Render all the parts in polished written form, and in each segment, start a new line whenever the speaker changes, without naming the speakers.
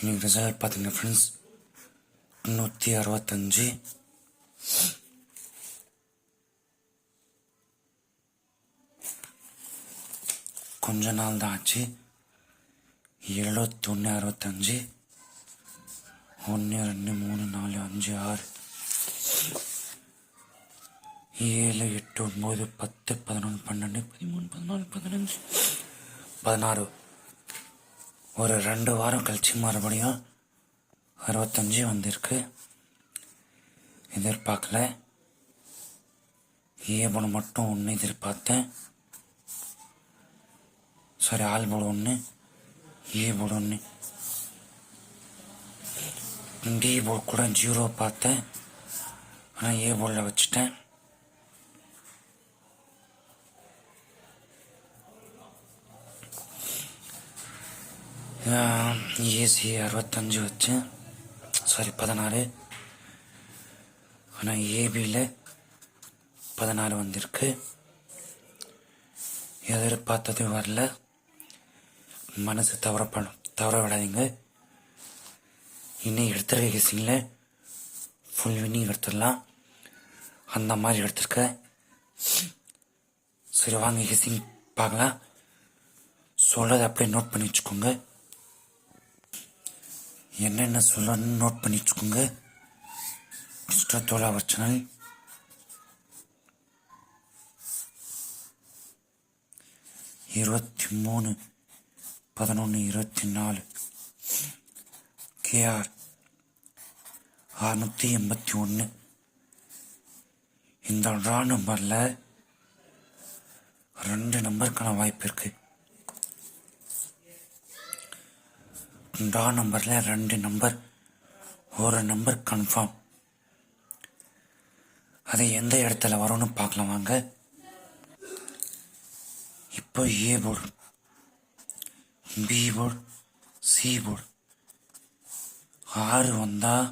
இன்னைக்கு ரிசல்ட் பார்த்தீங்கன்னா ஃப்ரெண்ட்ஸ் 165. கொஞ்ச நாள் தான் ஆச்சு. 71, 65, 1, 2, 3, 4, 5, 6, 7, 8, 9, 10, 11, 12, 13, 14, 15, 16. ஒரு 2 வாரம் கழிச்சு மறுபடியும் 65 வந்திருக்கு. எதிர்பார்க்கல. ஏபோர்டு மட்டும் ஒன்று எதிர்பார்த்தேன். சாரி, ஆல் போர்டு ஒன்று, ஏ போர்டு ஒன்று. டி போர்டு கூட 0 பார்த்தேன், ஆனால் ஏ போர்டில் வச்சுட்டேன். ஏசி 65 வச்சேன், சாரி 16. ஆனால் ஏபியில் 16 வந்திருக்கு. எதிர்பார்த்தது வரல. மனசு தவற விடாதீங்க. இன்னும் எடுத்துருக்க கெஸிங்கில் ஃபுல் வின்னிங் எடுத்துடலாம், அந்த மாதிரி எடுத்துருக்க. சரி வாங்க கெஸிங் பார்க்கலாம். சொல்கிறத அப்படியே நோட் பண்ணி வச்சுக்கோங்க. என்னென்ன சொல்லணும்னு நோட் பண்ணி வச்சுக்கோங்க. மிஸ்டர் தோலாவர் சேனல். 23, 11, 24. KR 681. இந்த ட்ரா நம்பரில் 2 நம்பருக்கான வாய்ப்பு இருக்கு. ட்ரா நம்பரில் 2 நம்பர், ஒரு நம்பர் கன்ஃபார்ம். அது எந்த இடத்துல வரும்னு பார்க்கலாம் வாங்க. இப்போ A board, B board, C board. 6 வந்தால்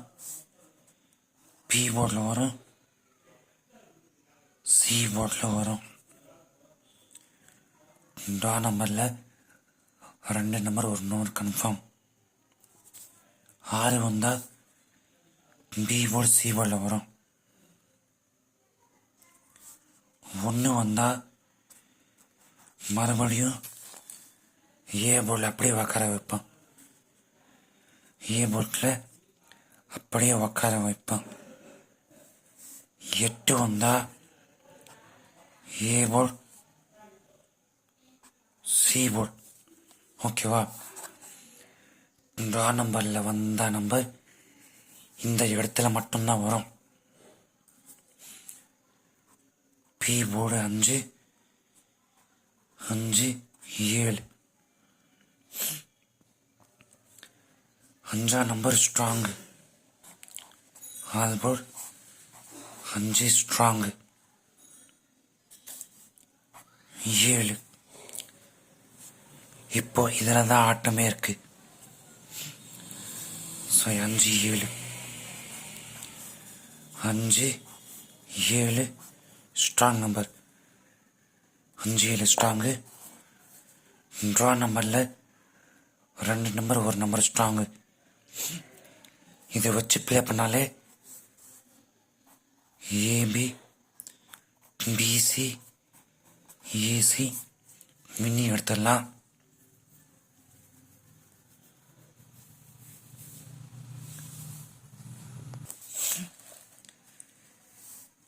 பி போர்டில் வரும், சி போர்டில் வரும். ட்ரா நம்பரில் 2 நம்பர், ஒரு நம்பர் கன்ஃபார்ம். 6 வந்தால் பி போர்டு, சி போர்டில் வரும். 1 வந்தால் மறுபடியும் ஏ போர்டில் அப்படியே உக்கார வைப்பேன். ஏ போர்டில் அப்படியே உக்கார வைப்பேன். 8 வந்தால் ஏ போர்டு, சி போர்டு. ஓகேவா? ட்ரா நம்பரில் வந்த நம்பர் இந்த இடத்துல மட்டும்தான் வரும். B board 5, 5, 7. 5ஆம் number strong. All board 5 strong. 7. இப்போ இதில் தான் ஆட்டமே இருக்கு. So 5, 7, 5, 7 strong number. 5, 7 strong. Draw நம்பரில் 2 நம்பர், ஒரு நம்பர் ஸ்ட்ராங்கு. இதை வச்சு ப்ளே பண்ணாலே ஏபி, பிசி, ஏசி மினி எடுத்துடலாம்.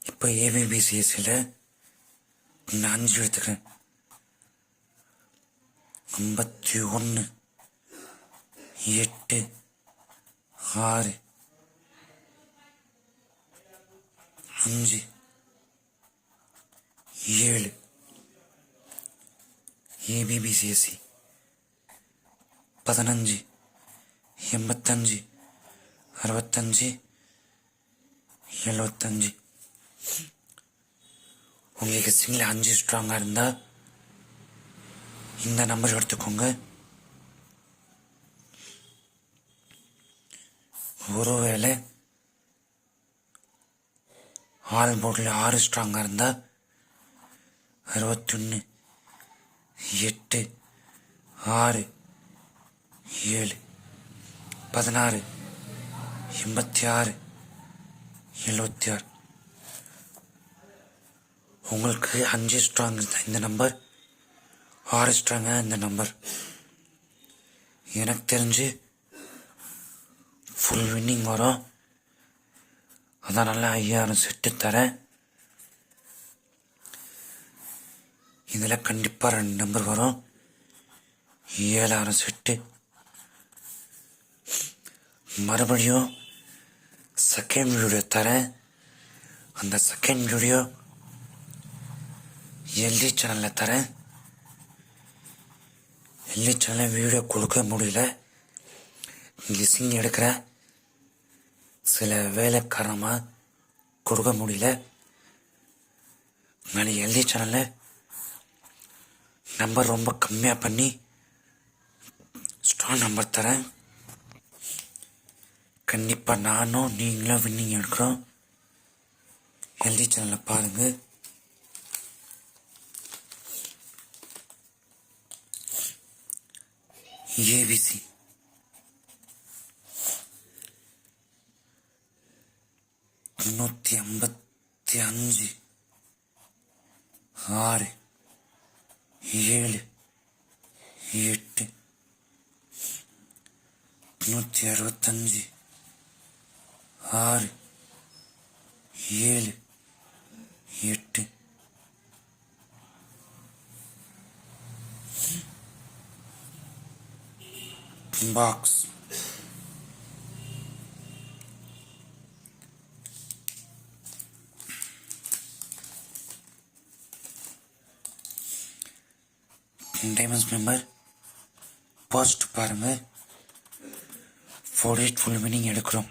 இப்போ ஏபிபிசிஎஸ்சியில் நான் 5 எடுத்துக்கிறேன். 51, 8, 6, 5, 7. ஏபிபிசிஎஸ்சி 15, 85, 65, 75. உங்களுக்கு சிங்கிள் 5 ஸ்ட்ராங்காக இருந்தால் இந்த நம்பர் எடுத்துக்கோங்க. ஒருவேளை ஆல் போர்டில் 6 ஸ்ட்ராங்காக இருந்தால் 61, 8, 6, 7. 16 86 76. உங்களுக்கு 5 ஸ்ட்ராங் இந்த நம்பர், 6 ஸ்ட்ராங்க இந்த நம்பர். எனக்கு தெரிஞ்சு ஃபுல் வின்னிங் வரும். அதனால் 5000 செட்டு தரேன். இதில் கண்டிப்பாக 2 நம்பர் வரும். 7000 செட்டு. மறுபடியும் செகண்ட் வீடியோ தரேன். அந்த செகண்ட் வீடியோ எல்இ சேனலில் தரேன். எல்இ சேனலில் வீடியோ கொடுக்க முடியல, கிசிங் எடுக்கிற சில வேலை காரணமாக கொடுக்க முடியல. அதனால் எல்இ சேனலில் நம்பர் ரொம்ப கம்மியாக பண்ணி ஸ்ட்ராங் நம்பர் தரேன். கண்டிப்பாக நானும் நீங்களும் வின்னிங் எடுக்கிறோம். எல்இ சேனலில் பாருங்கள். ABC 355 6 7 8 365 6 7 8. Box diamonds member post பாருங்கள். 48 ஃபுல் வின்னிங் எடுக்கிறோம்.